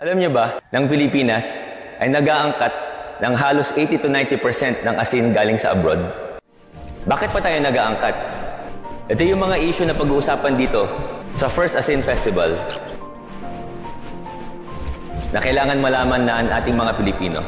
Alam niyo ba, ng Pilipinas ay nag-aangkat ng halos 80 to 90% ng asin galing sa abroad? Bakit pa tayo nag-aangkat? Ito yung mga issue na pag-uusapan dito sa First Asin Festival na kailangan malaman na ang ating mga Pilipino.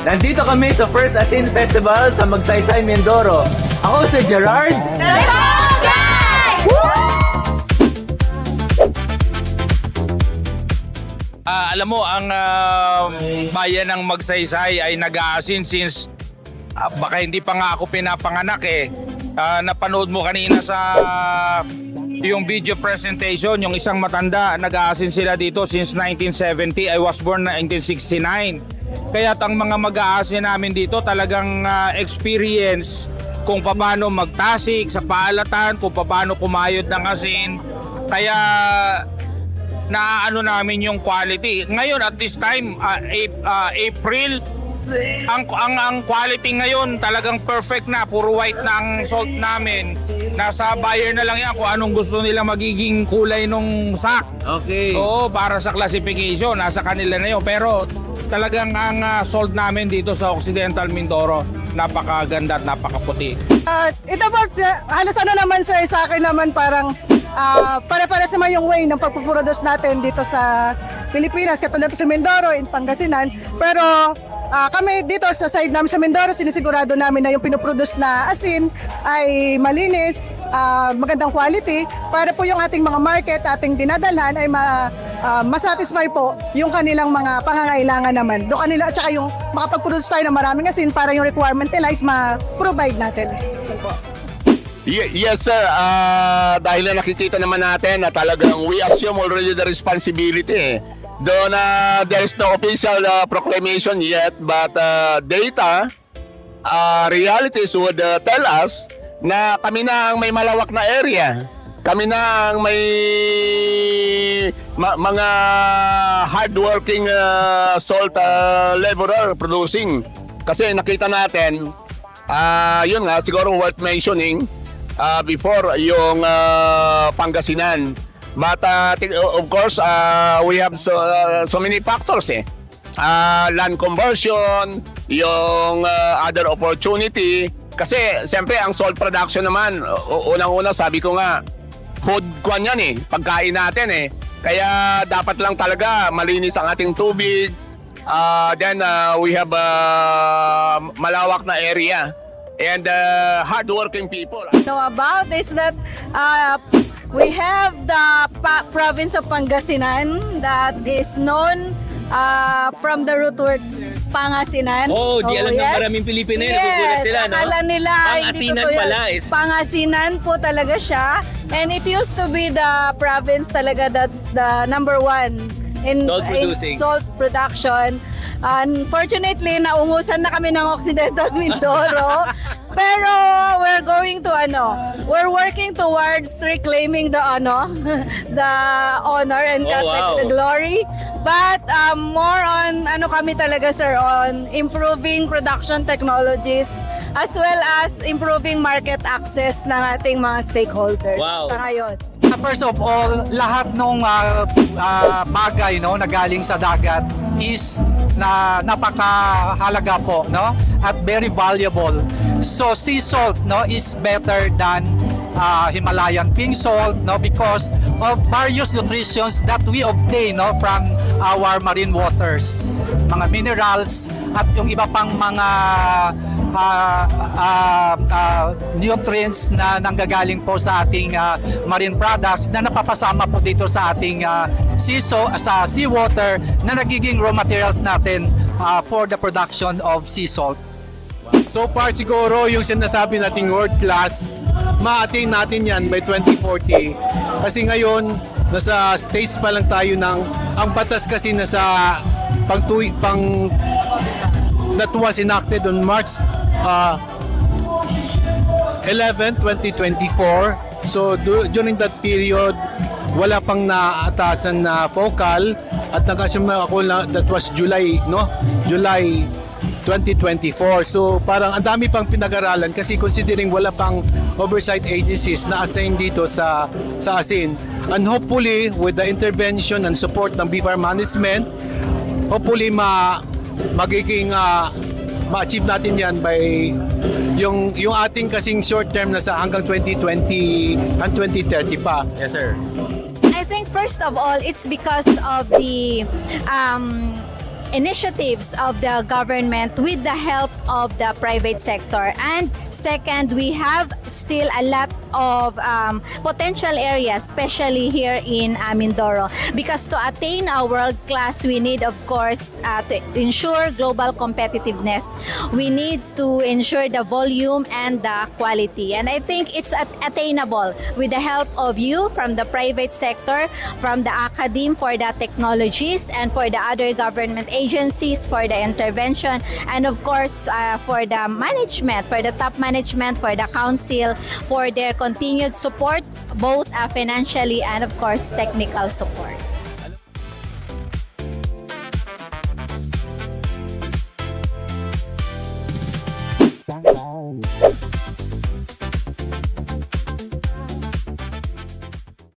Nandito kami sa First Asin Festival sa Magsaysay, Mindoro. Ako si Gerard. Alam mo, ang bayan ng Magsaysay ay nag-aasin since baka hindi pa nga ako pinapanganak eh. Napanood mo kanina sa yung video presentation, yung isang matanda, nag-aasin sila dito since 1970. I was born na 1969. Kaya ang mga mag-aasin namin dito talagang experience kung paano magtasik sa paalatan, kung paano kumayod ng asin. Kaya naano namin yung quality. Ngayon at this time, April, ang quality ngayon talagang perfect na. Puro white na ang salt namin. Nasa buyer na lang yan kung anong gusto nila magiging kulay nung sack. Okay. Oo, para sa classification, nasa kanila na yun. Pero talagang ang salt namin dito sa Occidental Mindoro, napakaganda at napakaputi. Ito po, halos ano naman sir, sa akin naman parang pare-pares naman yung way ng pagpuproduce natin dito sa Pilipinas, katulad sa Mindoro, in Pangasinan. Pero kami dito sa side namin sa Mindoro, sinisigurado namin na yung pinoproduce na asin ay malinis, magandang quality, para po yung ating mga market, ating dinadalhan ay masatisfy po yung kanilang mga pangangailangan naman. Doon kanila, at saka yung makapag-produce tayo ng maraming asin para yung requirement nila is ma-provide natin. Yes sir, dahil na nakikita naman natin na talagang we assume already the responsibility eh. Though there is no official proclamation yet, but data, realities would tell us na kami na ang may malawak na area. Kami na ang may mga hardworking salt laborer producing. Kasi nakita natin, yun nga, siguro worth mentioning before yung Pangasinan. But of course, we have so many factors eh. Land conversion, yung other opportunity. Kasi siyempre ang salt production naman, unang-una sabi ko nga, food kwan yan eh, pagkain natin eh. Kaya dapat lang talaga malinis ang ating tubig. Then we have malawak na area and hardworking people. Know about is that we have the province of Pangasinan that is known from the root word Pangasinan. Oh, di alam ng maraming Pilipino yun. Nagugulat sila, no? Akala nila Pangasinan pala is... Pangasinan po talaga siya. And it used to be the province talaga that's the number one in salt production. Unfortunately, naungusan na kami ng Occidental Mindoro. Pero we're working towards reclaiming the the honor and the glory. But more on kami talaga sir, on improving production technologies as well as improving market access ng ating mga stakeholders sa ngayon. First of all, lahat ng bagay na galing sa dagat is na napakahalaga po, no? At very valuable. So sea salt is better than Himalayan pink salt, because of various nutritions that we obtain from our marine waters, mga minerals at yung iba pang mga nutrients na nanggagaling po sa ating marine products na napapasama po dito sa ating sa seawater na nagiging raw materials natin for the production of sea salt. So far siguro yung sinasabi nating world class, ma-attain natin yan by 2040. Kasi ngayon, nasa stage pa lang tayo ng, ang batas kasi nasa that was enacted on March 11, 2024. So during that period, wala pang naatasan na focal at nag-assume ako na that was July, no? July 2024. So parang ang dami pang pinag-aralan kasi considering wala pang oversight agencies na assign dito sa ASIN. And hopefully with the intervention and support ng BFAR management, hopefully magiging ma-achieve natin yan by yung ating kasing short term na sa hanggang 2020 and 2030 pa. Yes, sir. I think first of all, it's because of the initiatives of the government with the help of the private sector. And second, we have still a lot of potential areas, especially here in Mindoro. Because to attain a world class, we need, of course, to ensure global competitiveness. We need to ensure the volume and the quality. And I think it's attainable with the help of you from the private sector, from the academe for the technologies, and for the other government agencies for the intervention, and of course for the management, for the top management, for the council, for their continued support, both financially and of course technical support.